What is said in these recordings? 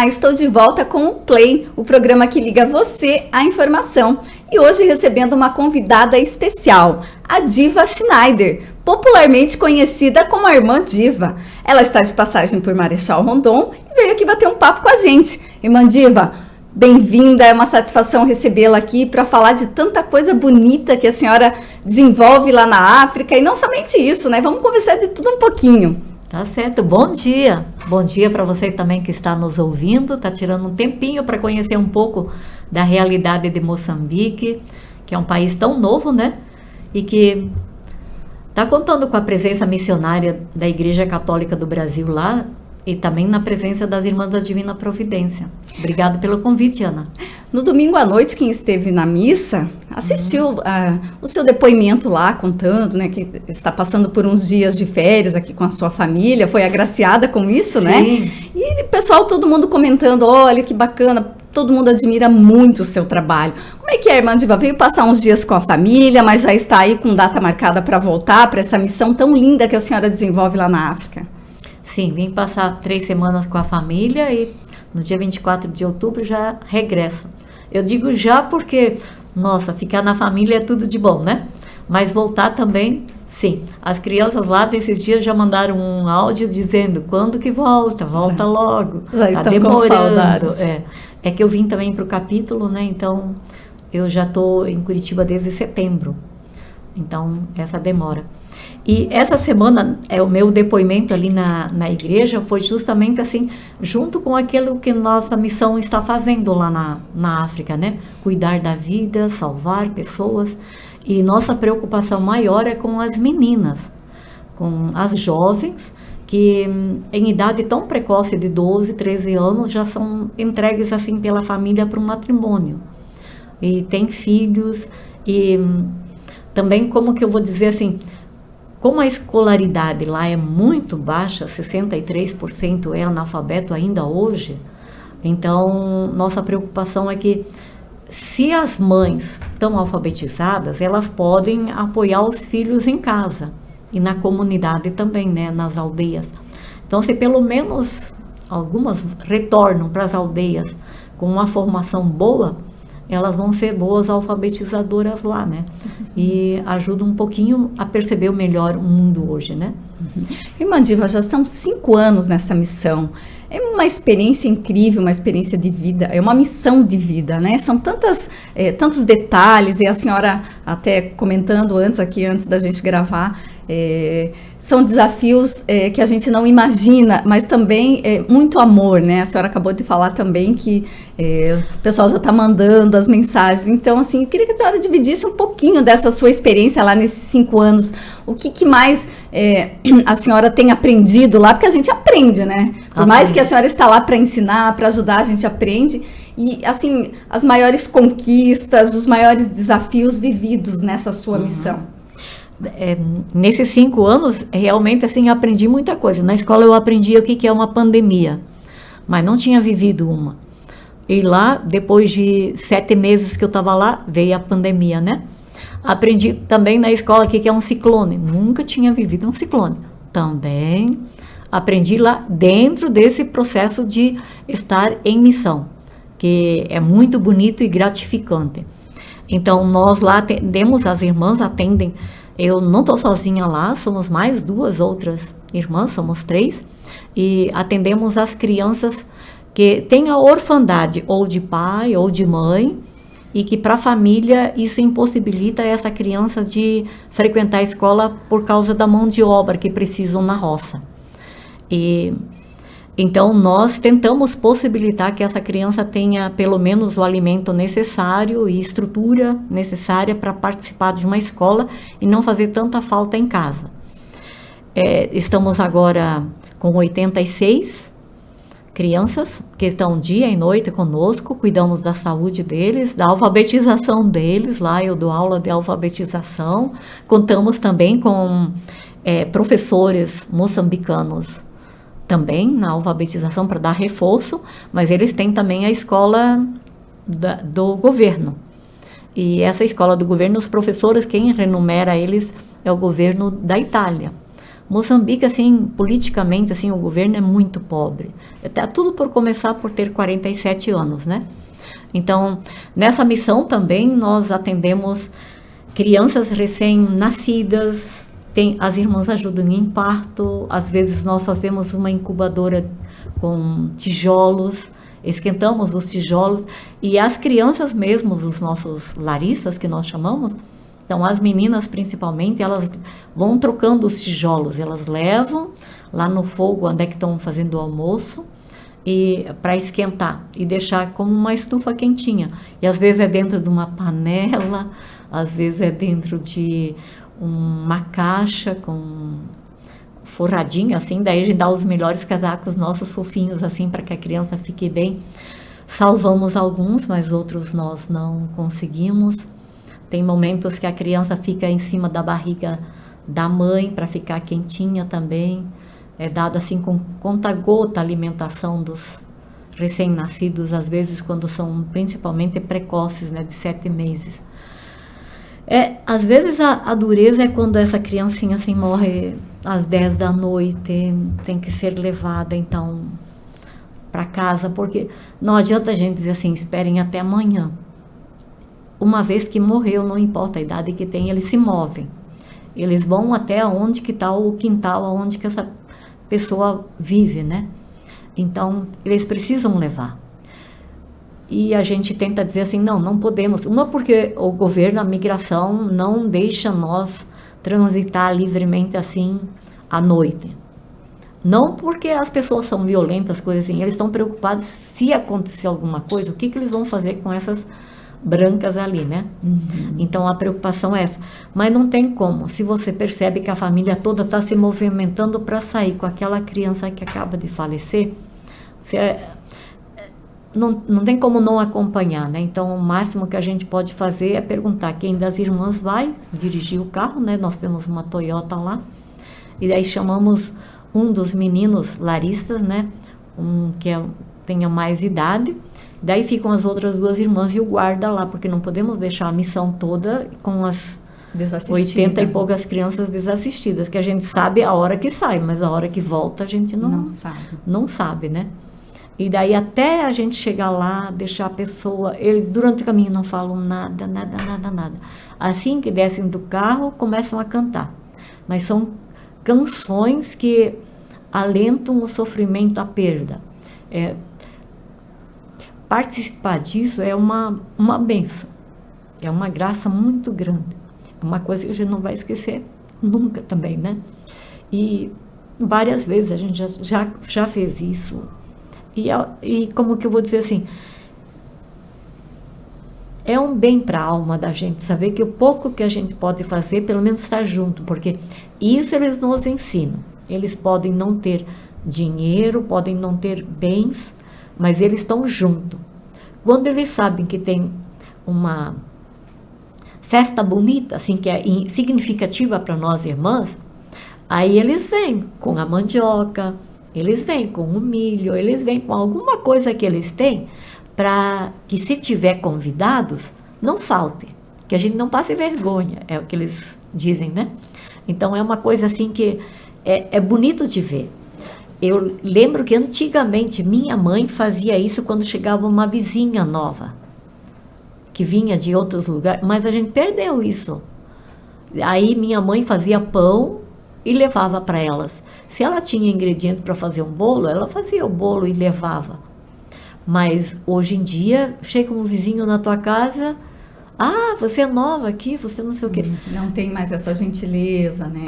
Olá, estou de volta com o Play, o programa que liga você à informação. E hoje recebendo uma convidada especial, a Diva Schneider, popularmente conhecida como a Irmã Diva. Ela está de passagem por Marechal Rondon e veio aqui bater um papo com a gente. Irmã Diva, bem-vinda, é uma satisfação recebê-la aqui para falar de tanta coisa bonita que a senhora desenvolve lá na África. E não somente isso, né? Vamos conversar de tudo um pouquinho. Tá certo, bom dia. Bom dia para você também que está nos ouvindo, está tirando um tempinho para conhecer um pouco da realidade de Moçambique, que é um país tão novo, né? E que está contando com a presença missionária da Igreja Católica do Brasil lá e também na presença das Irmãs da Divina Providência. Obrigado pelo convite, Ana. No domingo à noite, quem esteve na missa assistiu o seu depoimento lá, contando, né, que está passando por uns dias de férias aqui com a sua família, foi agraciada com isso, Sim. Né? E o pessoal, todo mundo comentando, olha que bacana, todo mundo admira muito o seu trabalho. Como é que é, Irmã Diva? Veio passar uns dias com a família, mas já está aí com data marcada para voltar para essa missão tão linda que a senhora desenvolve lá na África? Sim, vim passar 3 semanas com a família e no dia 24 de outubro já regresso. Eu digo já porque, nossa, ficar na família é tudo de bom, né? Mas voltar também, sim. As crianças lá desses dias já mandaram um áudio dizendo, quando que volta? Volta logo. Já tá estão demorando. com saudades. É que eu vim também para o capítulo, né? Então, eu já estou em Curitiba desde setembro. Então, essa demora. E essa semana, o meu depoimento ali na igreja foi justamente assim, junto com aquilo que nossa missão está fazendo lá na África, né? Cuidar da vida, salvar pessoas. E nossa preocupação maior é com as meninas, com as jovens, que em idade tão precoce de 12, 13 anos, já são entregues assim pela família para um matrimônio. E têm filhos, e também, como que eu vou dizer assim, como a escolaridade lá é muito baixa, 63% é analfabeto ainda hoje, então nossa preocupação é que se as mães estão alfabetizadas, elas podem apoiar os filhos em casa e na comunidade também, né, nas aldeias. Então, se pelo menos algumas retornam para as aldeias com uma formação boa, elas vão ser boas alfabetizadoras lá, né? E ajudam um pouquinho a perceber melhor o mundo hoje, né? Irmã Diva, já são 5 anos nessa missão. É uma experiência incrível, uma experiência de vida, é uma missão de vida, né? São tantos detalhes, e a senhora até comentando antes da gente gravar, são desafios que a gente não imagina, mas também muito amor, né? A senhora acabou de falar também que o pessoal já está mandando as mensagens. Então, assim, eu queria que a senhora dividisse um pouquinho dessa sua experiência lá nesses 5 anos. O que mais a senhora tem aprendido lá? Porque a gente aprende, né? Por mais que a senhora está lá para ensinar, para ajudar, a gente aprende. E, assim, as maiores conquistas, os maiores desafios vividos nessa sua missão. Nesses 5 anos, realmente, assim, aprendi muita coisa. Na escola eu aprendi o que é uma pandemia, mas não tinha vivido uma. E lá, depois de 7 meses que eu estava lá, veio a pandemia, né? Aprendi também na escola o que é um ciclone. Nunca tinha vivido um ciclone. Também aprendi lá dentro desse processo de estar em missão, que é muito bonito e gratificante. Então, nós lá atendemos, as irmãs atendem. Eu não estou sozinha lá, somos mais 2 outras irmãs, somos 3, e atendemos as crianças que têm a orfandade, ou de pai ou de mãe, e que para a família isso impossibilita essa criança de frequentar a escola por causa da mão de obra que precisam na roça. E então nós tentamos possibilitar que essa criança tenha pelo menos o alimento necessário e estrutura necessária para participar de uma escola e não fazer tanta falta em casa. Estamos agora com 86 crianças que estão dia e noite conosco, cuidamos da saúde deles, da alfabetização deles. Lá eu dou aula de alfabetização. Contamos também com professores moçambicanos também na alfabetização para dar reforço, mas eles têm também a escola do governo. E essa escola do governo, os professores, quem renumera eles é o governo da Itália. Moçambique, assim, politicamente, assim, o governo é muito pobre. Tá tudo por começar por ter 47 anos, né? Então, nessa missão também nós atendemos crianças recém-nascidas, as irmãs ajudam em parto, às vezes nós fazemos uma incubadora com tijolos, esquentamos os tijolos, e as crianças mesmo, os nossos laristas, que nós chamamos, então as meninas principalmente, elas vão trocando os tijolos, elas levam lá no fogo onde é que estão fazendo o almoço, e para esquentar e deixar como uma estufa quentinha. E às vezes é dentro de uma panela, às vezes é dentro de uma caixa com forradinho assim, daí a gente dá os melhores casacos nossos fofinhos assim para que a criança fique bem. Salvamos alguns, mas outros nós não conseguimos. Tem momentos que a criança fica em cima da barriga da mãe para ficar quentinha também. É dado assim com conta-gota a alimentação dos recém-nascidos, às vezes quando são principalmente precoces, né, de 7 meses. Às vezes a dureza é quando essa criancinha assim morre às 10 da noite, tem que ser levada então para casa, porque não adianta a gente dizer assim, esperem até amanhã. Uma vez que morreu, não importa a idade que tem, eles se movem. Eles vão até onde que está o quintal, onde que essa pessoa vive, né? Então, eles precisam levar. E a gente tenta dizer assim, não podemos. Uma, porque o governo, a migração, não deixa nós transitar livremente assim à noite. Não porque as pessoas são violentas, coisas assim. Eles estão preocupados se acontecer alguma coisa, o que eles vão fazer com essas brancas ali, né? Uhum. Então a preocupação é essa. Mas não tem como. Se você percebe que a família toda está se movimentando para sair com aquela criança que acaba de falecer, não tem como não acompanhar, né? Então o máximo que a gente pode fazer é perguntar quem das irmãs vai dirigir o carro, né? Nós temos uma Toyota lá. E daí chamamos um dos meninos laristas, né? Um que tenha mais idade. Daí ficam as outras 2 irmãs e o guarda lá, porque não podemos deixar a missão toda com as 80 e poucas crianças desassistidas, que a gente sabe a hora que sai, mas a hora que volta a gente não sabe, né? E daí até a gente chegar lá, deixar a pessoa, eles durante o caminho não falam nada. Assim que descem do carro, começam a cantar. Mas são canções que alentam o sofrimento, a perda. Participar disso é uma bênção, é uma graça muito grande, é uma coisa que a gente não vai esquecer nunca também, né? E várias vezes a gente já fez isso, e como que eu vou dizer assim, é um bem para a alma da gente saber que o pouco que a gente pode fazer, pelo menos estar junto, porque isso eles nos ensinam. Eles podem não ter dinheiro, podem não ter bens, mas eles estão juntos. Quando eles sabem que tem uma festa bonita, assim, que é significativa para nós irmãs, aí eles vêm com a mandioca, eles vêm com o milho, eles vêm com alguma coisa que eles têm, para que se tiver convidados, não falte, que a gente não passe vergonha, é o que eles dizem, né? Então é uma coisa assim que é bonito de ver. Eu lembro que antigamente minha mãe fazia isso quando chegava uma vizinha nova, que vinha de outros lugares, mas a gente perdeu isso. Aí minha mãe fazia pão e levava para elas. Se ela tinha ingredientes para fazer um bolo, ela fazia o bolo e levava. Mas hoje em dia, chega um vizinho na tua casa, você é nova aqui, você não sei o quê. Não tem mais essa gentileza, né?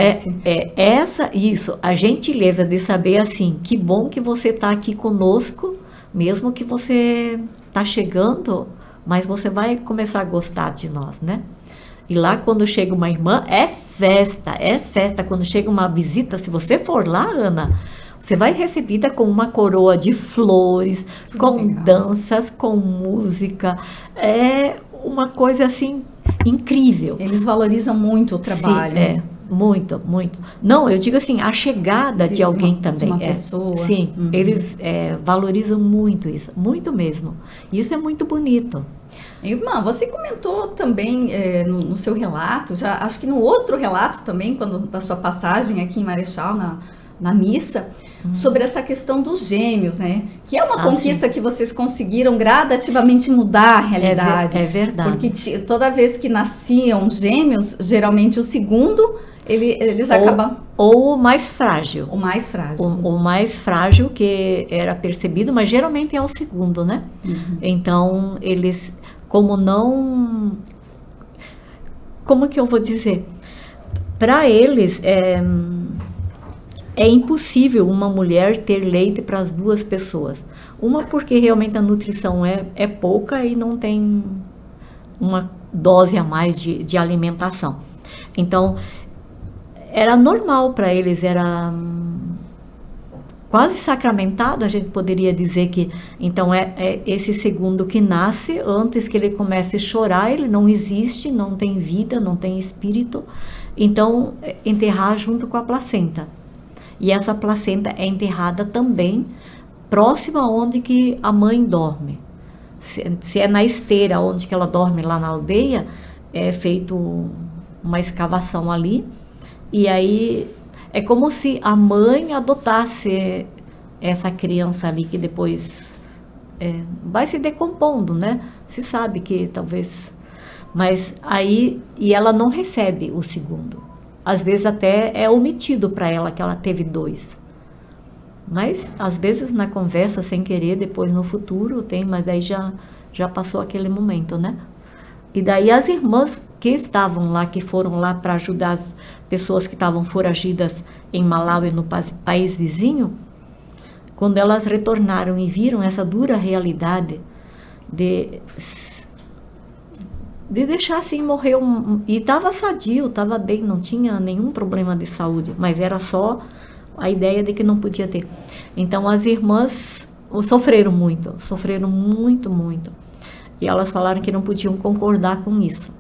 Isso, a gentileza de saber assim, que bom que você está aqui conosco, mesmo que você está chegando, mas você vai começar a gostar de nós, né? E lá quando chega uma irmã, é festa. Quando chega uma visita, se você for lá, Ana, você vai recebida com uma coroa de flores, com legal. Danças, com música. É uma coisa assim incrível. Eles valorizam muito o trabalho. Sim, Muito, muito. Não, eu digo assim, a chegada de alguém também. De uma pessoa. Sim, eles valorizam muito isso, muito mesmo. Isso é muito bonito. Irmã, você comentou também no seu relato, já acho que no outro relato também, da sua passagem aqui em Marechal, na missa, sobre essa questão dos gêmeos, né? Que é uma conquista que vocês conseguiram gradativamente mudar a realidade. É verdade. Porque toda vez que nasciam gêmeos, geralmente o segundo, eles acabam... Ou o mais frágil. O mais frágil. O mais frágil que era percebido, mas geralmente é o segundo, né? Então, eles, como que eu vou dizer? Para eles, é impossível uma mulher ter leite para as duas pessoas. Uma porque realmente a nutrição é pouca e não tem uma dose a mais de alimentação. Então, era normal para eles, era quase sacramentado, a gente poderia dizer que, então, é esse segundo que nasce, antes que ele comece a chorar, ele não existe, não tem vida, não tem espírito, então, enterrar junto com a placenta. E essa placenta é enterrada também próxima onde que a mãe dorme. Se é na esteira onde que ela dorme lá na aldeia, é feito uma escavação ali, e aí é como se a mãe adotasse essa criança ali que depois vai se decompondo, né? Se sabe que talvez... Mas aí... E ela não recebe o segundo. Às vezes até é omitido para ela que ela teve 2. Mas às vezes na conversa, sem querer, depois no futuro tem, mas daí já passou aquele momento, né? E daí as irmãs que estavam lá, que foram lá para ajudar as pessoas que estavam foragidas em Malawi, no país vizinho, quando elas retornaram e viram essa dura realidade de deixar assim morrer e estava sadio, estava bem, não tinha nenhum problema de saúde, mas era só a ideia de que não podia ter. Então as irmãs sofreram muito, muito. E elas falaram que não podiam concordar com isso.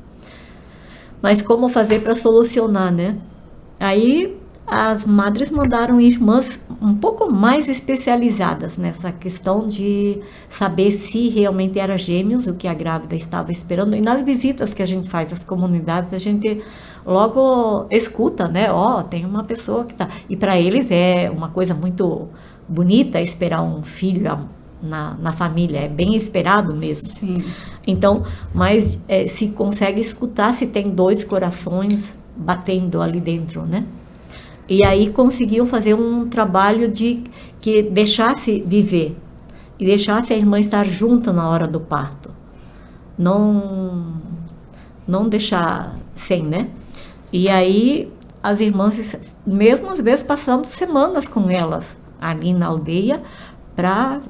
Mas como fazer para solucionar, né? Aí as madres mandaram irmãs um pouco mais especializadas nessa questão de saber se realmente era gêmeos, o que a grávida estava esperando. E nas visitas que a gente faz às comunidades, a gente logo escuta, né? Tem uma pessoa que tá... E para eles é uma coisa muito bonita esperar um filho na família, é bem esperado mesmo. Sim. Então, mas se consegue escutar se tem 2 corações batendo ali dentro, né? E aí conseguiu fazer um trabalho que deixasse viver e deixasse a irmã estar junto na hora do parto. Não deixar sem, né? E aí as irmãs, mesmo às vezes passando semanas com elas ali na aldeia, para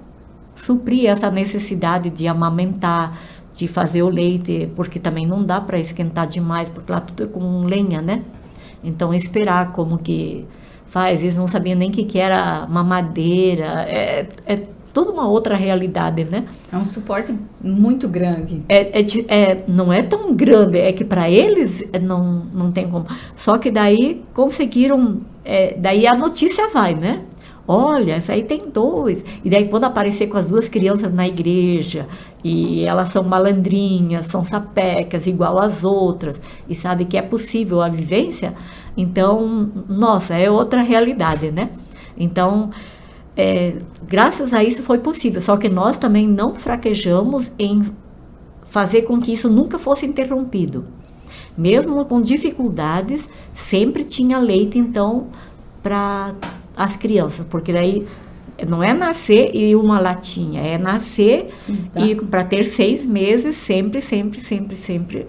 suprir essa necessidade de amamentar, de fazer o leite, porque também não dá para esquentar demais, porque lá tudo é com lenha, né? Então, esperar como que faz, eles não sabiam nem o que era mamadeira, é toda uma outra realidade, né? É um suporte muito grande. Não é tão grande, é que para eles não tem como. Só que daí conseguiram, daí a notícia vai, né? Olha, essa aí tem 2. E daí quando aparecer com as 2 crianças na igreja, e elas são malandrinhas, são sapecas, igual às outras, e sabe que é possível a vivência, então, nossa, é outra realidade, né? Então, graças a isso foi possível, só que nós também não fraquejamos em fazer com que isso nunca fosse interrompido. Mesmo com dificuldades, sempre tinha leite, então, para as crianças, porque daí não é nascer e uma latinha, é nascer e para ter 6 meses, sempre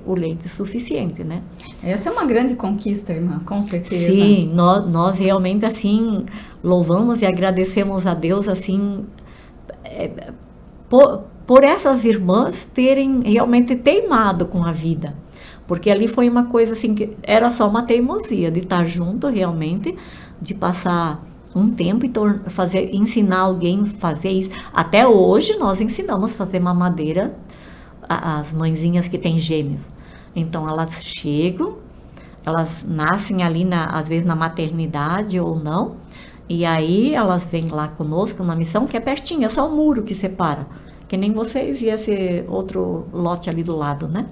o leite suficiente, né? Essa é uma grande conquista, irmã, com certeza. Sim, nós realmente, assim, louvamos e agradecemos a Deus, assim, por essas irmãs terem realmente teimado com a vida. Porque ali foi uma coisa, assim, que era só uma teimosia de estar junto, realmente, de passar um tempo e ensinar alguém a fazer isso. Até hoje nós ensinamos a fazer mamadeira às mãezinhas que têm gêmeos. Então elas chegam, elas nascem ali, às vezes na maternidade ou não, e aí elas vêm lá conosco na missão, que é pertinho, é só um muro que separa, que nem vocês, ia ser outro lote ali do lado, né?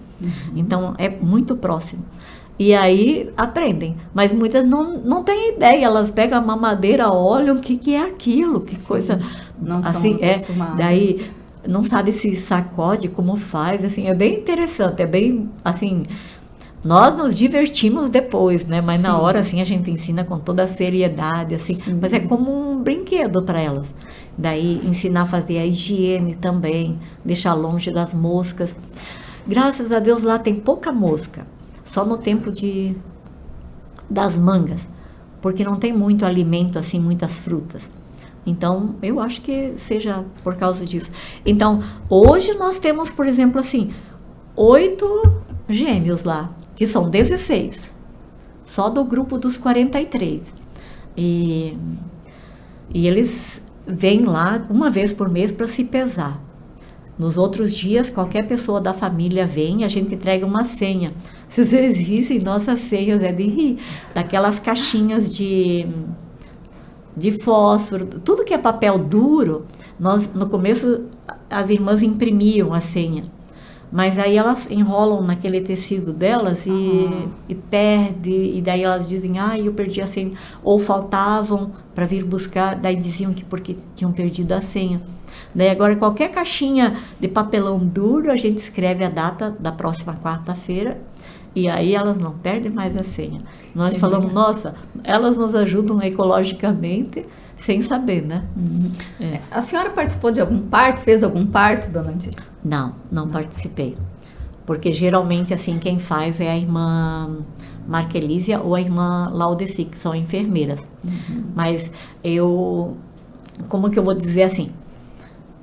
Então é muito próximo. E aí aprendem, mas muitas não têm ideia, elas pegam a mamadeira, olham o que é aquilo, que Sim, coisa não assim, são acostumadas. daí não sabe se sacode, como faz, assim, é bem interessante, é bem, assim, nós nos divertimos depois, né, mas na hora, assim, a gente ensina com toda a seriedade, assim, mas é como um brinquedo para elas. Daí ensinar a fazer a higiene também, deixar longe das moscas. Graças a Deus lá tem pouca mosca, só no tempo das mangas, porque não tem muito alimento, assim, muitas frutas. Então, eu acho que seja por causa disso. Então, hoje nós temos, por exemplo, assim, 8 gêmeos lá, que são 16, só do grupo dos 43. E eles vêm lá uma vez por mês para se pesar. Nos outros dias, qualquer pessoa da família vem, a gente entrega uma senha. Se vocês vissem nossas senhas, é de rir. Daquelas caixinhas de fósforo, tudo que é papel duro, no começo as irmãs imprimiam a senha. Mas aí elas enrolam naquele tecido delas e perde, e daí elas dizem, eu perdi a senha. Ou faltavam para vir buscar, daí diziam que porque tinham perdido a senha. Daí agora qualquer caixinha de papelão duro, a gente escreve a data da próxima quarta-feira, e aí elas não perdem mais a senha. Nós falamos, nossa, elas nos ajudam ecologicamente, sem saber, né? A senhora participou de algum parto? Fez algum parto, dona Dina? Não participei. Porque geralmente, assim, quem faz é a irmã Marquelísia ou a irmã Laudeci, que são enfermeiras. Mas como que eu vou dizer assim?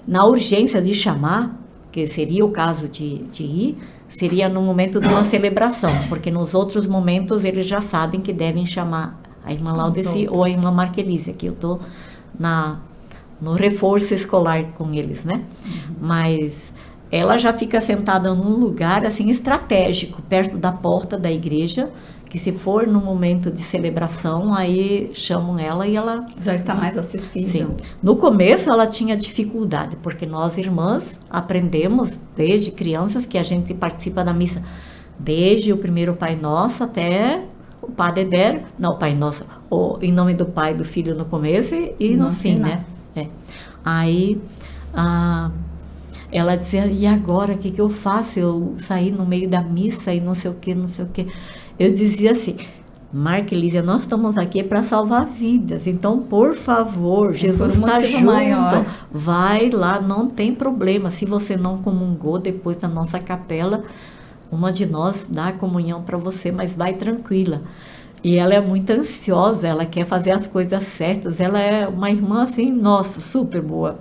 Na urgência de chamar, que seria o caso de ir, seria no momento de uma celebração, porque nos outros momentos eles já sabem que devem chamar a irmã Laudeci ou a irmã Marquelísia, que eu estou no reforço escolar com eles, né? Mas ela já fica sentada num lugar assim estratégico, perto da porta da igreja, que se for no momento de celebração, aí chamam ela e ela... Já está mais acessível. Sim. No começo ela tinha dificuldade, porque nós irmãs aprendemos desde crianças que a gente participa da missa, desde o primeiro Pai Nosso até o Padre Eder, não, Pai Nosso, em nome do Pai, do Filho no começo e no fim, né? Aí ela dizia, e agora, o que eu faço? Eu saí no meio da missa e não sei o que. Eu dizia assim, Marquelísia, nós estamos aqui para salvar vidas, então, por favor, Jesus está junto, maior. Vai lá, não tem problema, se você não comungou depois da nossa capela, uma de nós dá a comunhão para você, mas vai tranquila. E ela é muito ansiosa, ela quer fazer as coisas certas, ela é uma irmã assim, nossa, super boa.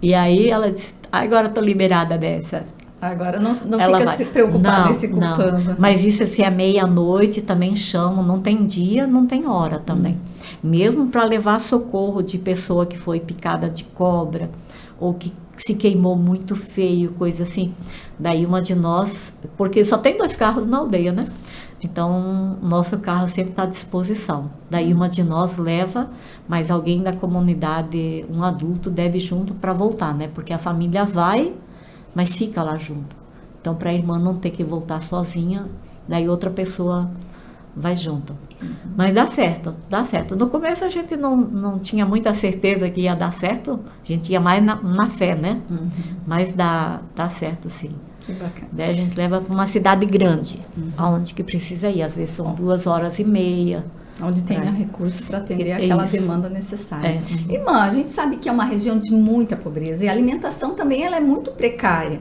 E aí ela disse, agora estou liberada dessa. Agora não fica se preocupada e se culpando. Não. Mas isso assim, à meia-noite também chamam, não tem dia, não tem hora também. Mesmo para levar socorro de pessoa que foi picada de cobra, ou que se queimou muito feio, coisa assim. Daí uma de nós, porque só tem 2 carros na aldeia, né? Então, nosso carro sempre está à disposição. Daí uma de nós leva, mas alguém da comunidade, um adulto, deve ir junto para voltar, né? Porque a família vai, mas fica lá junto. Então, para a irmã não ter que voltar sozinha, daí outra pessoa vai junto. Mas dá certo. No começo a gente não tinha muita certeza que ia dar certo, a gente ia mais na fé, né? Mas dá certo, sim. Que bacana. Daí a gente leva para uma cidade grande, aonde que precisa ir. Às vezes são 2h30. Onde tenha recurso para atender aquela demanda necessária. Irmã, a gente sabe que é uma região de muita pobreza e a alimentação também ela é muito precária.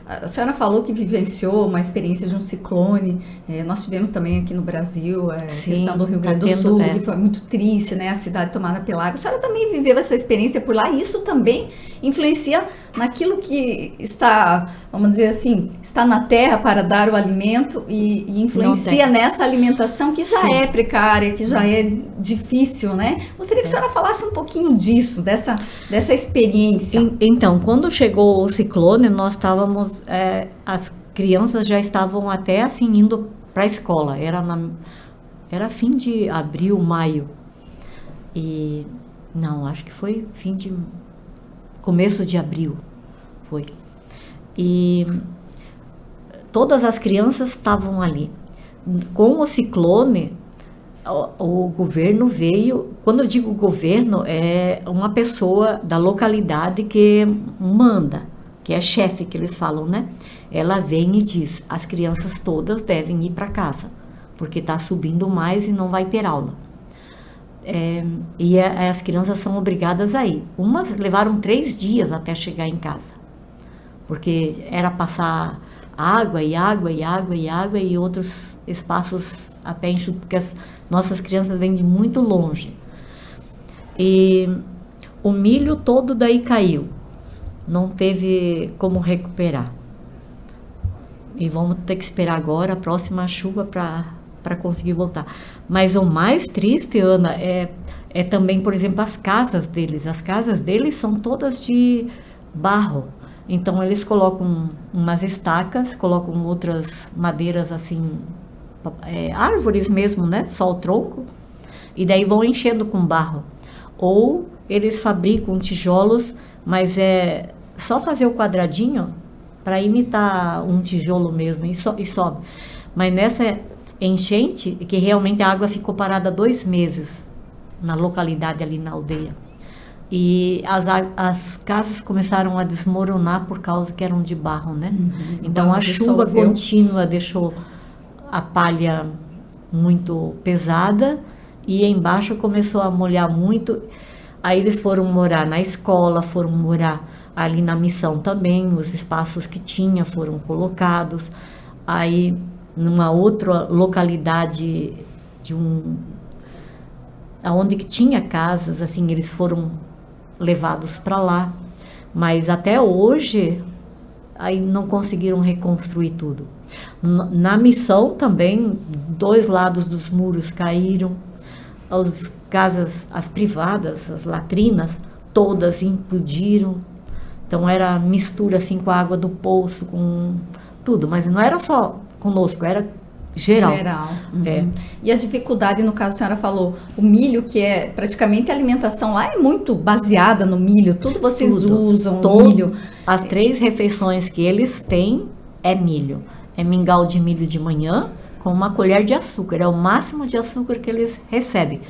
A senhora falou que vivenciou uma experiência de um ciclone. Nós tivemos também aqui no Brasil a questão do Rio Grande do Sul, que foi muito triste, né? A cidade tomada pela água. A senhora também viveu essa experiência por lá e isso também influencia naquilo que está, vamos dizer assim, está na terra para dar o alimento e influencia nessa alimentação que já é precária, que já é difícil, né? Gostaria que a senhora falasse um pouquinho disso, dessa experiência. Então, quando chegou o ciclone, nós estávamos, as crianças já estavam até assim indo para a escola. Era fim de abril, maio. E não, acho que foi começo de abril, foi. E todas as crianças estavam ali. Com o ciclone, o governo veio. Quando eu digo governo, é uma pessoa da localidade que manda, que é chefe, que eles falam, né? Ela vem e diz: as crianças todas devem ir para casa, porque está subindo mais e não vai ter aula. E as crianças são obrigadas a ir. Umas levaram 3 dias até chegar em casa, porque era passar água e outros espaços a pé enxuto, porque as nossas crianças vêm de muito longe. E o milho todo daí caiu, não teve como recuperar. E vamos ter que esperar agora a próxima chuva para conseguir voltar. Mas o mais triste, Ana, é também, por exemplo, as casas deles. As casas deles são todas de barro. Então eles colocam umas estacas, colocam outras madeiras assim, árvores mesmo, né? Só o tronco. E daí vão enchendo com barro. Ou eles fabricam tijolos, mas é só fazer o quadradinho para imitar um tijolo mesmo e sobe. Mas nessa enchente, que realmente a água ficou parada 2 meses na localidade ali na aldeia. E as casas começaram a desmoronar por causa que eram de barro, né? Então a chuva contínua deixou a palha muito pesada e embaixo começou a molhar muito. Aí eles foram morar na escola, foram morar ali na missão também, os espaços que tinha foram colocados. Aí numa outra localidade aonde que tinha casas, assim, eles foram levados para lá, mas até hoje aí não conseguiram reconstruir tudo. Na missão também 2 lados dos muros caíram, as casas, as privadas, as latrinas todas implodiram. Então era mistura assim com a água do poço, com tudo, mas não era só conosco, era geral. E a dificuldade, no caso, a senhora falou, o milho, que é praticamente a alimentação lá é muito baseada no milho, tudo vocês usam milho. As 3 refeições que eles têm é milho. É mingau de milho de manhã com uma colher de açúcar, é o máximo de açúcar que eles recebem.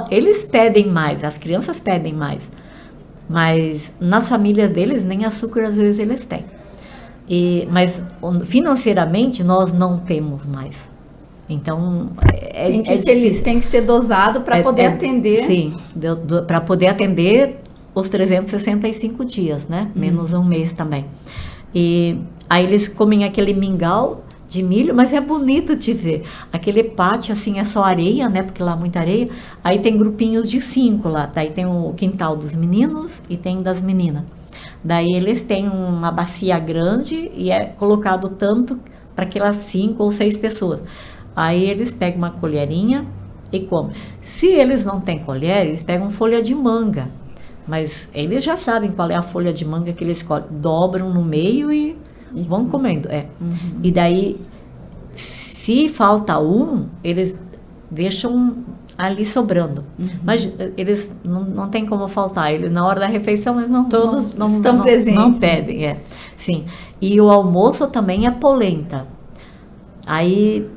Eles pedem mais, as crianças pedem mais, mas nas famílias deles nem açúcar às vezes eles têm. Mas financeiramente nós não temos mais. Então tem que ser dosado para poder atender. Sim, para poder atender os 365 dias, né? Menos um mês também. E aí eles comem aquele mingau de milho, mas é bonito de ver. Aquele pátio, assim, é só areia, né? Porque lá é muita areia. Aí tem grupinhos de 5 lá. Daí tem o quintal dos meninos e tem das meninas. Daí eles têm uma bacia grande e é colocado tanto para aquelas 5 ou 6 pessoas. Aí eles pegam uma colherinha e comem. Se eles não têm colher, eles pegam folha de manga. Mas eles já sabem qual é a folha de manga que eles dobram no meio e vão comendo. E daí, se falta eles deixam ali sobrando. Mas eles não tem como faltar. Eles, na hora da refeição, eles todos estão presentes. Não pedem, sim. E o almoço também é polenta. Aí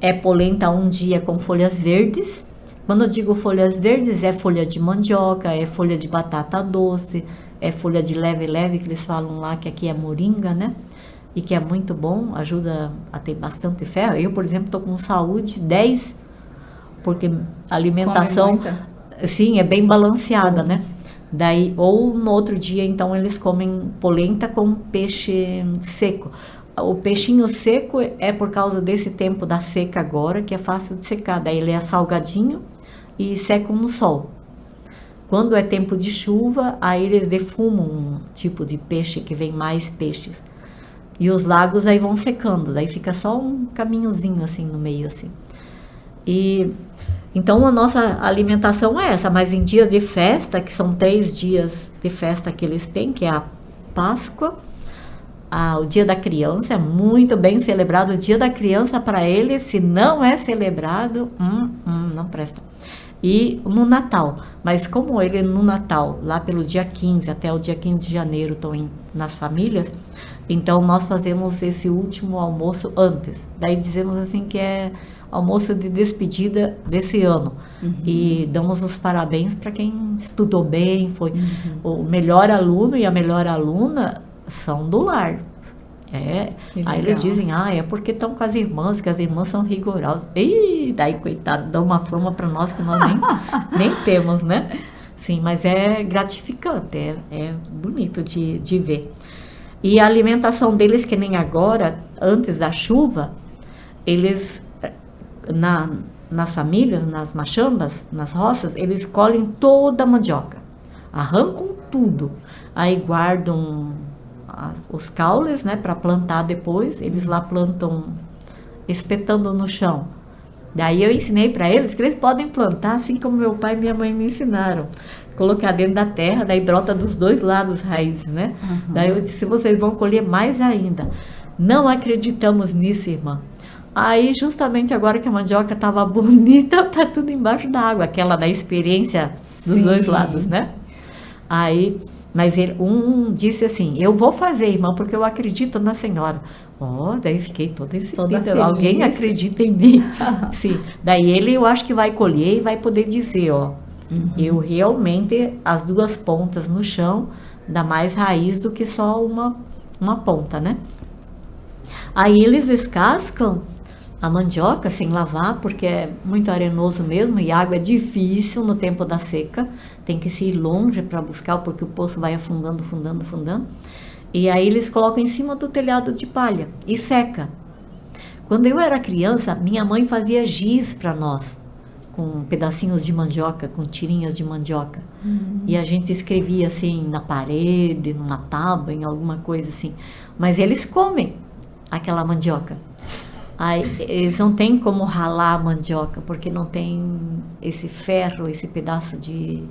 é polenta um dia com folhas verdes. Quando eu digo folhas verdes, é folha de mandioca, é folha de batata doce, é folha de leve-leve, que eles falam lá, que aqui é moringa, né? E que é muito bom, ajuda a ter bastante ferro. Eu, por exemplo, estou com saúde 10, porque a alimentação, sim, é bem balanceada, né? Daí, ou no outro dia, então, eles comem polenta com peixe seco. O peixinho seco é por causa desse tempo da seca agora, que é fácil de secar. Daí ele é salgadinho e secam no sol. Quando é tempo de chuva, aí eles defumam um tipo de peixe que vem mais peixes. E os lagos aí vão secando, daí fica só um caminhozinho assim no meio assim. E então a nossa alimentação é essa, mas em dias de festa, que são 3 dias de festa que eles têm, que é a Páscoa, o Dia da Criança é muito bem celebrado. O Dia da Criança, para eles, se não é celebrado, não presta. E no Natal, mas como ele no Natal, lá pelo dia 15 até o dia 15 de janeiro, estão nas famílias, então nós fazemos esse último almoço antes. Daí dizemos assim que é almoço de despedida desse ano. E damos os parabéns para quem estudou bem, foi o melhor aluno e a melhor aluna são do lar. Aí eles dizem, é porque estão com as irmãs, que as irmãs são rigorosas. E daí, coitado, dá uma fama para nós que nós nem temos, né? Sim, mas é gratificante, é bonito de ver. E a alimentação deles, que nem agora, antes da chuva, eles, nas famílias, nas machambas, nas roças, eles colhem toda a mandioca, arrancam tudo, aí guardam os caules, né, para plantar depois. Eles lá plantam espetando no chão. Daí eu ensinei para eles que eles podem plantar assim como meu pai e minha mãe me ensinaram, colocar dentro da terra, daí brota dos dois lados raízes, né? Daí eu disse, vocês vão colher mais ainda. Não acreditamos nisso, irmã. Aí justamente agora que a mandioca estava bonita, tá tudo embaixo da água, aquela da experiência dos dois lados, né? Aí, mas um disse assim, eu vou fazer, irmã, porque eu acredito na senhora. Daí fiquei toda feliz. Alguém acredita em mim. Sim. Daí eu acho que vai colher e vai poder dizer, eu realmente, as duas pontas no chão, dá mais raiz do que só uma ponta, né? Aí eles descascam a mandioca sem lavar, porque é muito arenoso mesmo e água é difícil no tempo da seca. Tem que se ir longe para buscar, porque o poço vai afundando. E aí eles colocam em cima do telhado de palha e seca. Quando eu era criança, minha mãe fazia giz para nós, com pedacinhos de mandioca, com tirinhas de mandioca. E a gente escrevia assim na parede, numa tábua, em alguma coisa assim. Mas eles comem aquela mandioca. Aí, eles não têm como ralar a mandioca, porque não tem esse ferro, esse pedaço de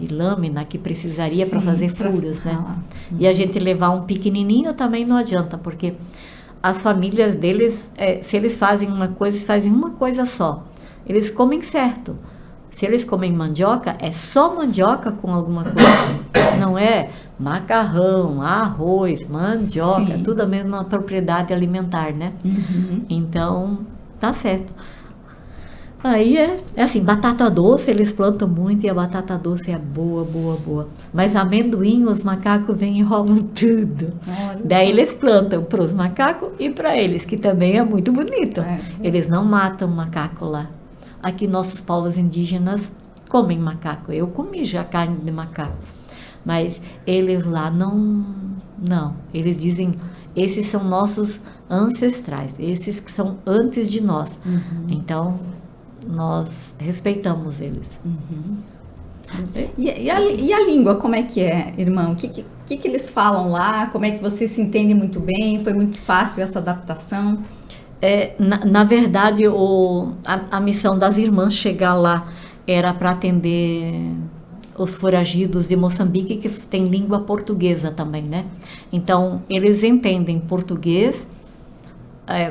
lâmina que precisaria para fazer furos, né? E a gente levar um pequenininho também não adianta, porque as famílias deles, se eles fazem uma coisa, eles fazem uma coisa só. Eles comem certo. Se eles comem mandioca, é só mandioca com alguma coisa. Não é macarrão, arroz, mandioca, tudo a mesma propriedade alimentar, né? Então, tá certo. Aí é assim, batata doce eles plantam muito e a batata doce é boa. Mas amendoim, os macacos vêm e enrolam tudo. Daí eles plantam para os macacos e para eles, que também é muito bonito. Eles não matam macaco lá. Aqui nossos povos indígenas comem macaco. Eu comi já carne de macaco. Mas eles lá não. Eles dizem, esses são nossos ancestrais, esses que são antes de nós. Então, nós respeitamos eles. E a língua, como é que é, irmão? O que eles falam lá? Como é que você se entende muito bem? Foi muito fácil essa adaptação? Na verdade, a missão das irmãs chegar lá era para atender os foragidos de Moçambique, que tem língua portuguesa também, né? Então, eles entendem português,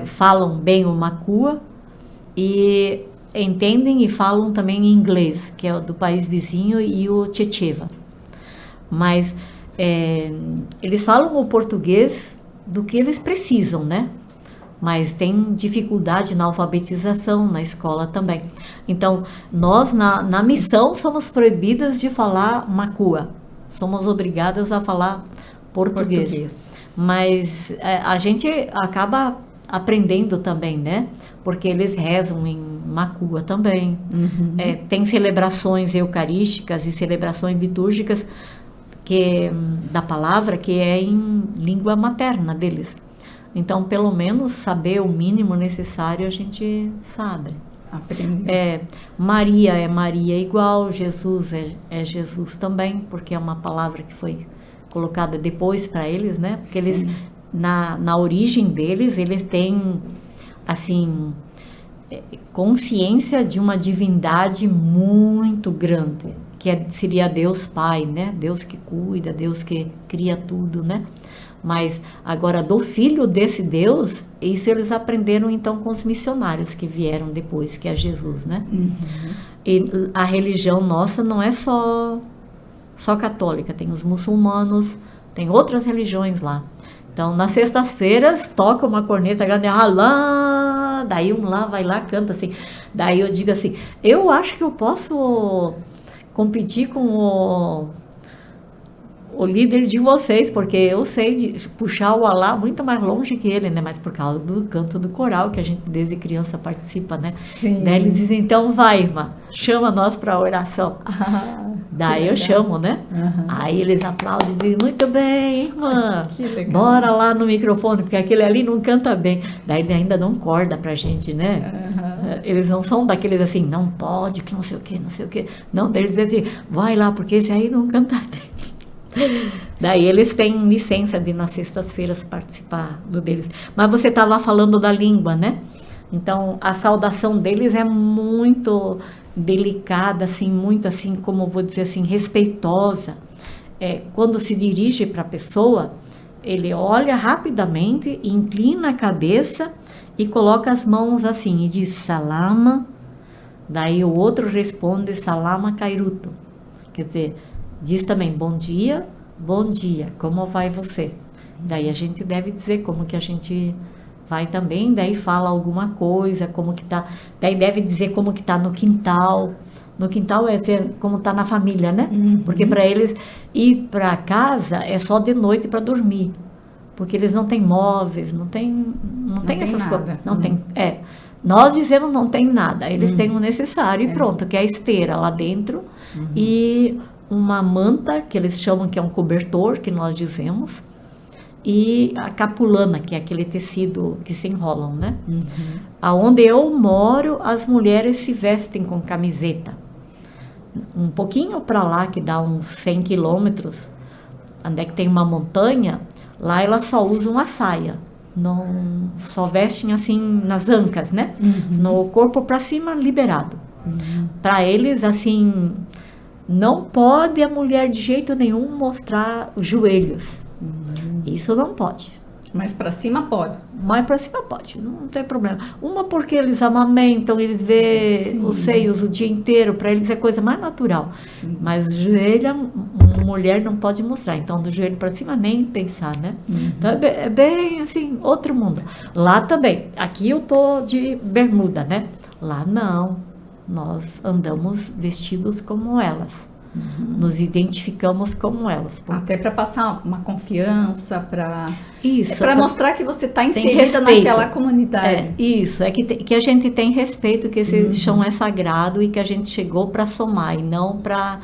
falam bem o macua e entendem e falam também inglês, que é do país vizinho, e o Checheva. Mas eles falam o português do que eles precisam, né? Mas tem dificuldade na alfabetização na escola também. Então, nós na missão somos proibidas de falar macua. Somos obrigadas a falar português. Mas a gente acaba aprendendo também, né? Porque eles rezam em macua também. Tem celebrações eucarísticas e celebrações litúrgicas da palavra que é em língua materna deles. Então, pelo menos, saber o mínimo necessário a gente sabe. Aprender. Maria é Maria igual, Jesus é Jesus também, porque é uma palavra que foi colocada depois para eles, né? Porque eles, na origem deles, eles têm, assim, consciência de uma divindade muito grande, que seria Deus Pai, né? Deus que cuida, Deus que cria tudo, né? Mas agora do Filho desse Deus, isso eles aprenderam então com os missionários que vieram depois, que é Jesus, né? E a religião nossa não é só católica, tem os muçulmanos, tem outras religiões lá. Então, nas sextas-feiras, toca uma corneta grande, alá, daí um lá vai lá, canta assim. Daí eu digo assim, eu acho que eu posso competir com o líder de vocês, porque eu sei de puxar o Alá muito mais longe que ele, né? Mas por causa do canto do coral, que a gente desde criança participa, né? Sim. Daí eles dizem, então vai, irmã, chama nós para a oração. Daí eu chamo, né? Aí eles aplaudem e dizem, muito bem, irmã, bora lá no microfone, porque aquele ali não canta bem. Daí ele ainda dão corda pra gente, né? Eles não são daqueles assim, não pode, que não sei o que, não sei o que. Não, daí eles dizem assim, vai lá, porque esse aí não canta bem. Daí eles têm licença de nas sextas-feiras participar do deles. Mas você estava falando da língua, né? Então a saudação deles é muito delicada, assim, muito assim, como vou dizer assim, respeitosa. Quando se dirige para a pessoa, ele olha rapidamente, inclina a cabeça e coloca as mãos assim e diz salama. Daí o outro responde salama kairuto. Quer dizer, diz também, bom dia, como vai você? Daí a gente deve dizer como que a gente vai também, daí fala alguma coisa, como que tá, daí deve dizer como que tá no quintal. No quintal é como tá na família, né? Porque para eles ir para casa é só de noite para dormir. Porque eles não têm móveis, não tem essas coisas. Não tem, nós dizemos não tem nada, eles têm o necessário e pronto, que é a esteira lá dentro e uma manta, que eles chamam que é um cobertor, que nós dizemos, e a capulana, que é aquele tecido que se enrolam, né? Aonde eu moro, as mulheres se vestem com camiseta. Um pouquinho para lá, que dá uns 100 quilômetros, onde é que tem uma montanha, lá elas só usam a saia. Não, só vestem assim nas ancas, né? No corpo para cima, liberado. Para eles, assim, não pode a mulher de jeito nenhum mostrar os joelhos. Isso não pode. Mas para cima pode. Mas para cima pode, não tem problema. Uma porque eles amamentam, eles vê os seios o dia inteiro, para eles é coisa mais natural. Mas o joelho, a mulher não pode mostrar. Então, do joelho para cima, nem pensar, né? Então, é bem assim, outro mundo. Lá também, aqui eu tô de bermuda, né? Lá não, nós andamos vestidos como elas. Nos identificamos como elas. Até para passar uma confiança, para para mostrar que você está inserida naquela comunidade. Isso, que a gente tem respeito, que esse chão é sagrado e que a gente chegou para somar e não para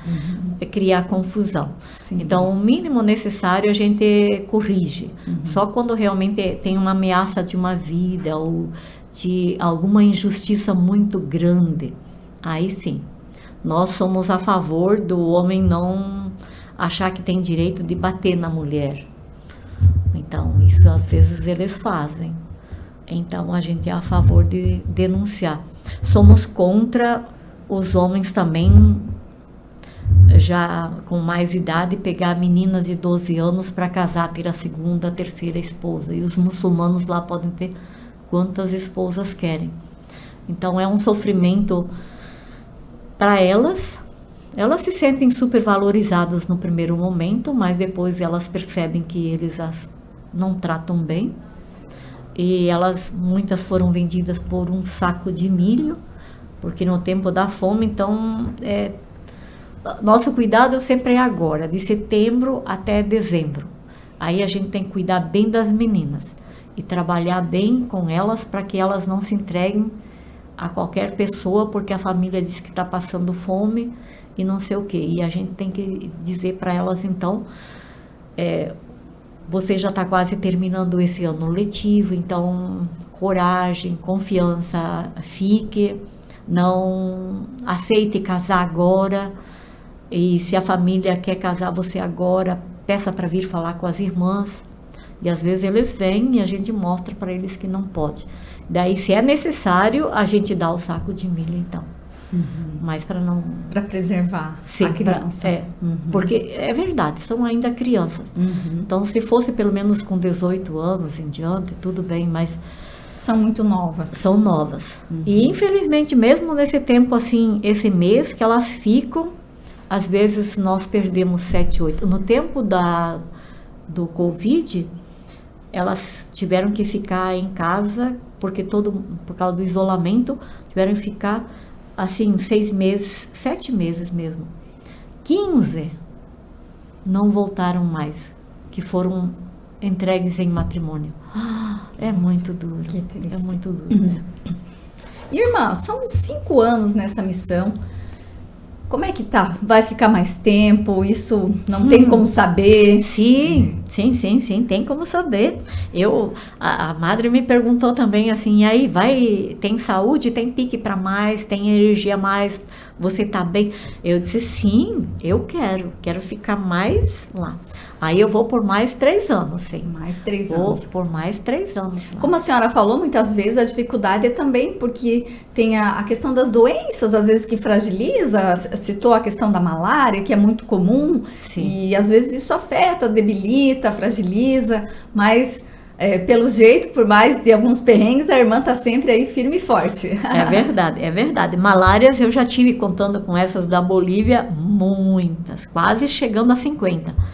criar confusão. Então, o mínimo necessário a gente corrige. Só quando realmente tem uma ameaça de uma vida ou de alguma injustiça muito grande, aí sim. Nós somos a favor do homem não achar que tem direito de bater na mulher. Então, isso às vezes eles fazem. Então, a gente é a favor de denunciar. Somos contra os homens também, já com mais idade, pegar meninas de 12 anos para casar, ter a segunda, a terceira esposa. E os muçulmanos lá podem ter quantas esposas querem. Então, é um sofrimento para elas se sentem super valorizadas no primeiro momento, mas depois elas percebem que eles as não tratam bem. E muitas foram vendidas por um saco de milho, porque no tempo da fome, então, nosso cuidado sempre é agora, de setembro até dezembro. Aí a gente tem que cuidar bem das meninas e trabalhar bem com elas para que elas não se entreguem a qualquer pessoa, porque a família diz que está passando fome e não sei o quê. E a gente tem que dizer para elas, então, você já está quase terminando esse ano letivo, então, coragem, confiança, fique, não aceite casar agora, e se a família quer casar você agora, peça para vir falar com as irmãs, e às vezes eles vêm e a gente mostra para eles que não pode. Daí, se é necessário, a gente dá o saco de milho, então. Mas para não... Para preservar Sim, a criança. Porque é verdade, são ainda crianças. Então, se fosse pelo menos com 18 anos em diante, tudo bem, mas... São muito novas. São novas. E, infelizmente, mesmo nesse tempo, assim, esse mês que elas ficam, às vezes nós perdemos 7, 8. No tempo do Covid, elas tiveram que ficar em casa, porque por causa do isolamento, tiveram que ficar, assim, 6 meses, 7 meses mesmo. 15 não voltaram mais, que foram entregues em matrimônio. É muito duro. Que triste. É muito duro. Irmã, são 5 anos nessa missão. Como é que tá? Vai ficar mais tempo? Isso não tem como saber? Sim, tem como saber. A madre me perguntou também assim, e aí, tem saúde, tem pique para mais, tem energia a mais, você tá bem? Eu disse, sim, eu quero ficar mais lá. Aí eu vou por mais 3 anos, sim. Mais 3 anos. Vou por mais 3 anos. Lá. Como a senhora falou, muitas vezes a dificuldade é também porque tem a questão das doenças, às vezes que fragiliza, citou a questão da malária, que é muito comum, sim. E às vezes isso afeta, debilita, fragiliza, mas pelo jeito, por mais de alguns perrengues, a irmã está sempre aí firme e forte. É verdade. Malárias eu já tive, contando com essas da Bolívia, muitas, quase chegando a 50.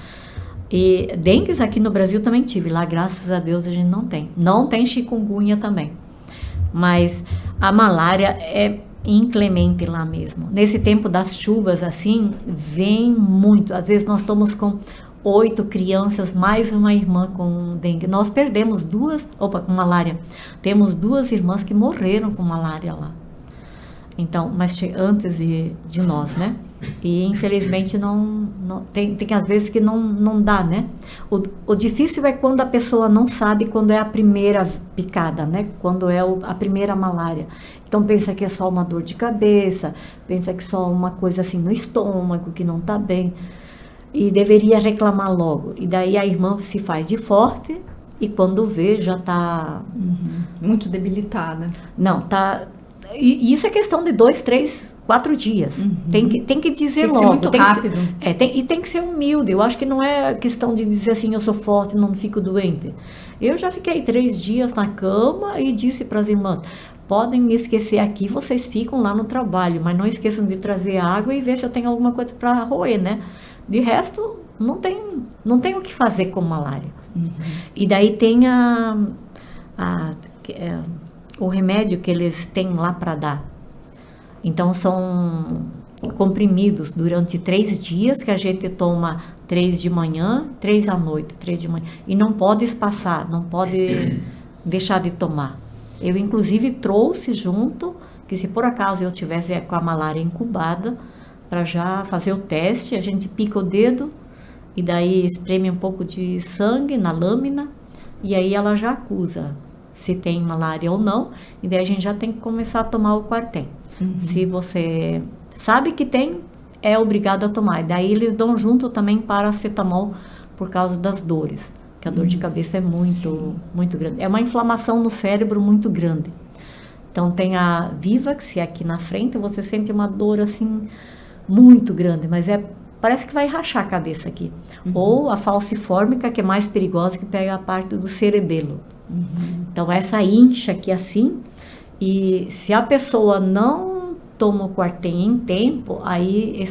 E dengues aqui no Brasil também tive, lá graças a Deus a gente não tem. Não tem chikungunya também. Mas a malária é inclemente lá mesmo. Nesse tempo das chuvas assim, vem muito. Às vezes nós estamos com 8 crianças, mais uma irmã com dengue. Nós perdemos com malária. Temos 2 irmãs que morreram com malária lá. Então, mas antes de nós, né? E infelizmente não tem às vezes que não dá, né? O difícil é quando a pessoa não sabe quando é a primeira picada, né? Quando é a primeira malária. Então pensa que é só uma dor de cabeça, pensa que é só uma coisa assim no estômago, que não está bem. E deveria reclamar logo. E daí a irmã se faz de forte e quando vê já está... Muito debilitada. Não, tá... E isso é questão de 2, 3, 4 dias. Tem que dizer tem que logo. Ser muito rápido. E tem que ser humilde. Eu acho que não é questão de dizer assim, eu sou forte, não fico doente. Eu já fiquei 3 dias na cama e disse para as irmãs, podem me esquecer aqui, vocês ficam lá no trabalho, mas não esqueçam de trazer água e ver se eu tenho alguma coisa para roer, né? De resto, não tem o que fazer com malária. E daí tem o remédio que eles têm lá para dar. Então, são comprimidos durante 3 dias, que a gente toma 3 de manhã, 3 à noite, 3 de manhã. E não pode espaçar, não pode deixar de tomar. Eu, inclusive, trouxe junto, que se por acaso eu tivesse com a malária incubada, para já fazer o teste, a gente pica o dedo, e daí espreme um pouco de sangue na lâmina, e aí ela já acusa se tem malária ou não, e daí a gente já tem que começar a tomar o Quartem. Se você sabe que tem, é obrigado a tomar. E daí eles dão junto também paracetamol por causa das dores, que a dor de cabeça é muito grande. É uma inflamação no cérebro muito grande. Então tem a Vivax, que é aqui na frente, você sente uma dor assim muito grande, mas parece que vai rachar a cabeça aqui. Ou a falcifórmica, que é mais perigosa, que pega a parte do cerebelo. Então essa incha aqui assim, e se a pessoa não toma o Quartem em tempo, aí